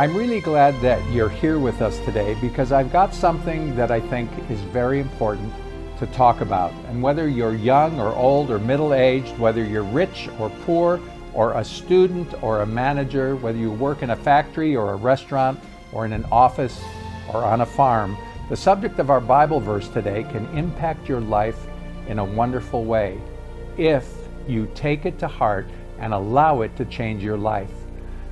I'm really glad that you're here with us today because I've got something that I think is very important to talk about. And whether you're young or old or middle-aged, whether you're rich or poor, or a student or a manager, whether you work in a factory or a restaurant or in an office or on a farm, the subject of our Bible verse today can impact your life in a wonderful way if you take it to heart and allow it to change your life.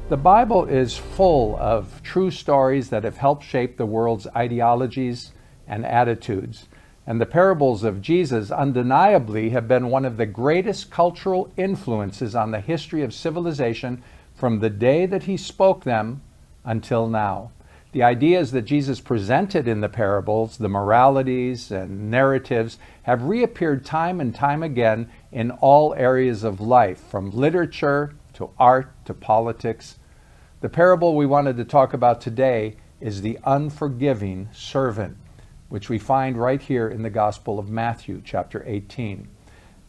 The Bible is full of true stories that have helped shape the world's ideologies and attitudes. And the parables of Jesus undeniably have been one of the greatest cultural influences on the history of civilization from the day that he spoke them until now. The ideas that Jesus presented in the parables, the moralities and narratives, have reappeared time and time again in all areas of life, from literature to art to politics. The parable we wanted to talk about today is the unforgiving servant, which we find right here in the Gospel of Matthew, chapter 18.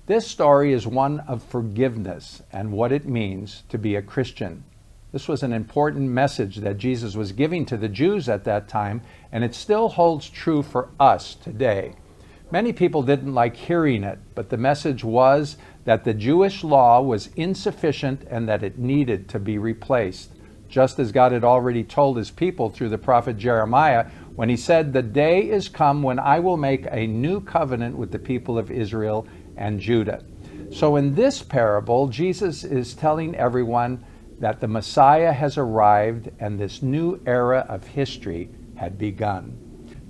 This story is one of forgiveness and what it means to be a Christian. This was an important message that Jesus was giving to the Jews at that time, and it still holds true for us today. Many people didn't like hearing it, but the message was that the Jewish law was insufficient and that it needed to be replaced, just as God had already told his people through the prophet Jeremiah when he said, "The day is come when I will make a new covenant with the people of Israel and Judah." So in this parable, Jesus is telling everyone that the Messiah has arrived and this new era of history had begun.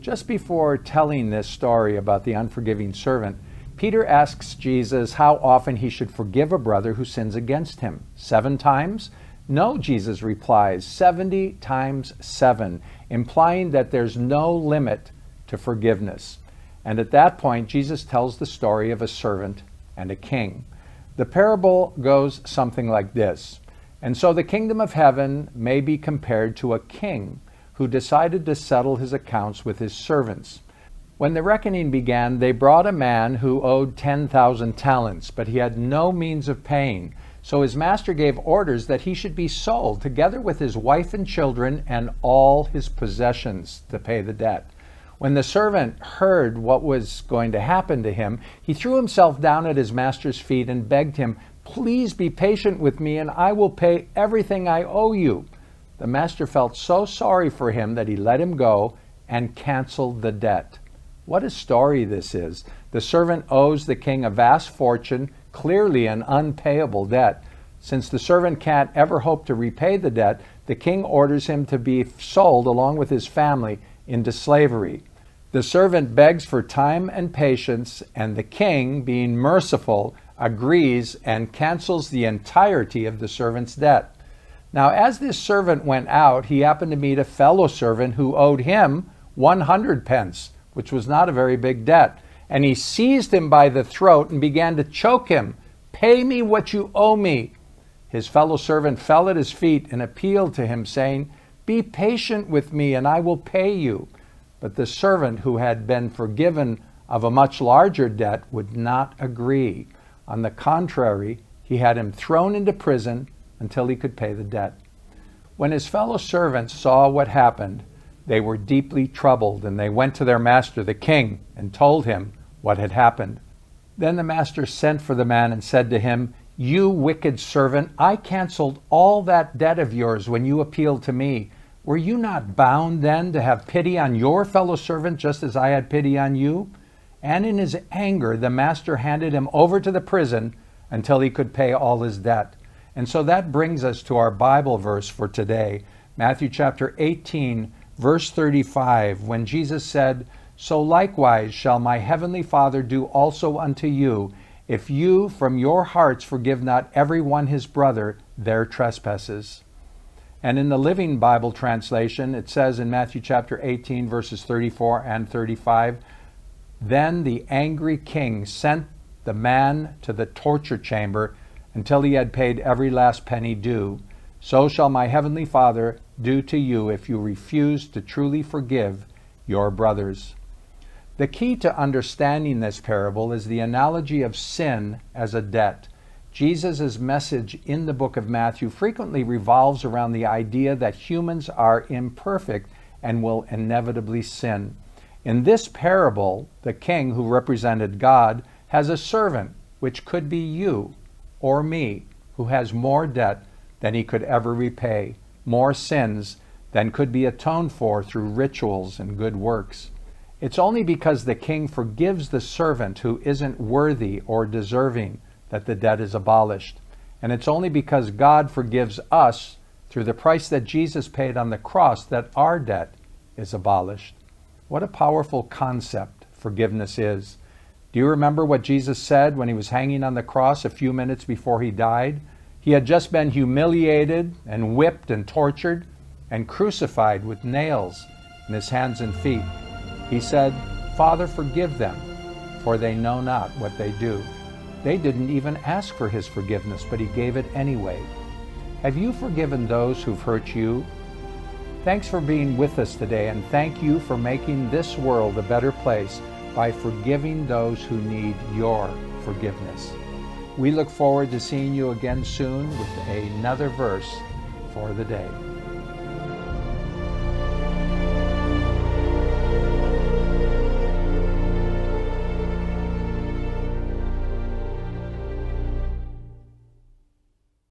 Just before telling this story about the unforgiving servant, Peter asks Jesus how often he should forgive a brother who sins against him. 7 times? No, Jesus replies, 70 times 7, implying that there's no limit to forgiveness. And at that point, Jesus tells the story of a servant and a king. The parable goes something like this. And so the kingdom of heaven may be compared to a king who decided to settle his accounts with his servants. When the reckoning began, they brought a man who owed 10,000 talents, but he had no means of paying. So his master gave orders that he should be sold, together with his wife and children and all his possessions, to pay the debt. When the servant heard what was going to happen to him, he threw himself down at his master's feet and begged him, "Please be patient with me and I will pay everything I owe you." The master felt so sorry for him that he let him go and canceled the debt. What a story this is. The servant owes the king a vast fortune, clearly an unpayable debt. Since the servant can't ever hope to repay the debt, the king orders him to be sold along with his family into slavery. The servant begs for time and patience, and the king, being merciful, agrees and cancels the entirety of the servant's debt. Now, as this servant went out, he happened to meet a fellow servant who owed him 100 pence, which was not a very big debt. And he seized him by the throat and began to choke him. "Pay me what you owe me." His fellow servant fell at his feet and appealed to him, saying, "Be patient with me and I will pay you." But the servant, who had been forgiven of a much larger debt, would not agree. On the contrary, he had him thrown into prison until he could pay the debt. When his fellow servants saw what happened, they were deeply troubled, and they went to their master, the king, and told him what had happened. Then the master sent for the man and said to him, "You wicked servant, I canceled all that debt of yours when you appealed to me. Were you not bound then to have pity on your fellow servant just as I had pity on you?" And in his anger, the master handed him over to the prison until he could pay all his debt. And so that brings us to our Bible verse for today, Matthew chapter 18, verse 35, when Jesus said, "So likewise shall my heavenly Father do also unto you, if you from your hearts forgive not every one his brother their trespasses." And in the Living Bible translation, it says in Matthew chapter 18, verses 34 and 35, "Then the angry king sent the man to the torture chamber until he had paid every last penny due. So shall my heavenly Father do to you if you refuse to truly forgive your brothers." The key to understanding this parable is the analogy of sin as a debt. Jesus' message in the book of Matthew frequently revolves around the idea that humans are imperfect and will inevitably sin. In this parable, the king who represented God has a servant, which could be you or me, who has more debt than he could ever repay, more sins than could be atoned for through rituals and good works. It's only because the king forgives the servant who isn't worthy or deserving that the debt is abolished. And it's only because God forgives us through the price that Jesus paid on the cross that our debt is abolished. What a powerful concept forgiveness is. Do you remember what Jesus said when he was hanging on the cross a few minutes before he died? He had just been humiliated and whipped and tortured and crucified with nails in his hands and feet. He said, "Father, forgive them, for they know not what they do." They didn't even ask for his forgiveness, but he gave it anyway. Have you forgiven those who've hurt you? Thanks for being with us today, and thank you for making this world a better place by forgiving those who need your forgiveness. We look forward to seeing you again soon with another verse for the day.